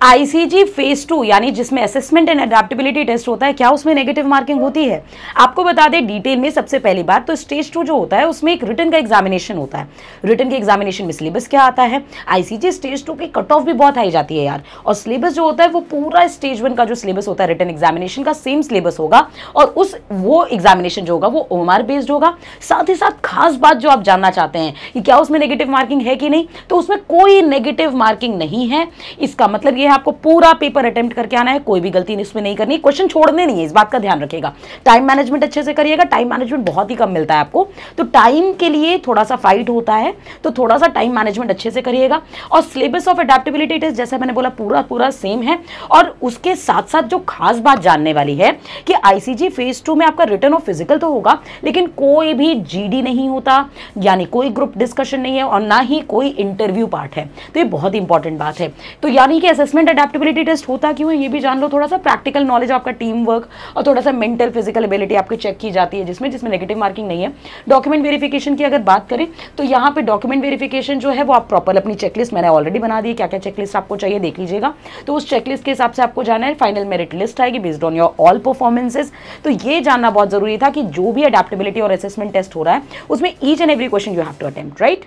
ICG phase 2 यानी जिसमें assessment and adaptability test होता है, क्या उसमें नेगेटिव मार्किंग होती है? आपको बता दें डिटेल में सबसे पहली बात तो स्टेज 2 जो होता है उसमें एक रिटन का एग्जामिनेशन होता है। रिटन के एग्जामिनेशन में सिलेबस क्या आता है? आईसीजी स्टेज 2 की कट ऑफ भी बहुत हाई जाती है यार, और सिलेबस जो होता है वो पूरा स्टेज 1 का जो सिलेबस होता है रिटन एग्जामिनेशन का सेम सिलेबस होगा, और वो एग्जामिनेशन जो होगा वो ओएमआर बेस्ड होगा। साथ ही साथ खास बात जो आप जानना चाहते हैं कि क्या उसमें नेगेटिव मार्किंग है कि नहीं, तो उसमें कोई नेगेटिव मार्किंग नहीं है। इसका मतलब ये है आपको पूरा पेपर अटेम्प्ट करके आना है, कोई भी गलती इसमें नहीं करनी, क्वेश्चन छोड़ने नहीं है, इस बात का ध्यान रखिएगा। टाइम मैनेजमेंट अच्छे से करिएगा, टाइम मैनेजमेंट बहुत ही कम मिलता है आपको, तो टाइम के लिए थोड़ा सा फाइट होता है, तो थोड़ा सा टाइम मैनेजमेंट अच्छे से करिएगा। और सिलेबस ऑफ अडेप्टेबिलिटी टेस्ट जैसे मैंने बोला पूरा सेम है। और उसके साथ साथ जो खास बात जानने वाली है कि आईसीजी फेज 2 में आपका रिटन और फिजिकल तो होगा, लेकिन कोई भी जीडी नहीं होता, यानी कोई ग्रुप डिस्कशन नहीं है, और ना ही कोई इंटरव्यू पार्ट है। तो ये बहुत इंपॉर्टेंट बात है। तो यानी कि असेसमेंट अडेप्टेबिलिटी टेस्ट होता क्यों है ये भी जान लो, थोड़ा सा प्रैक्टिकल नॉलेज, आपका टीम वर्क और थोड़ा सा मेंटल फिजिकल एबिलिटी आपकी चेक की जाती है, जिसमें नेगेटिव मार्किंग नहीं है। डॉक्यूमेंट वेरिफिकेशन की अगर बात करें तो यहाँ पे डॉक्यूमेंट वेरिफिकेशन जो है वो आप प्रॉपर अपनी चेकलिस्ट मैंने ऑलरेडी बना दी है, क्या क्या चेकलिस्ट आपको चाहिए देख लीजिएगा। तो उस चेकलिस्ट के हिसाब से आपको जाना है, फाइनल मेरिट लिस्ट आएगी based on your all performances. तो ये जानना बहुत जरूरी था कि जो भी अडेप्टेबिलिटी और असेसमेंट टेस्ट हो रहा है उसमें each and every question you have to attempt, right.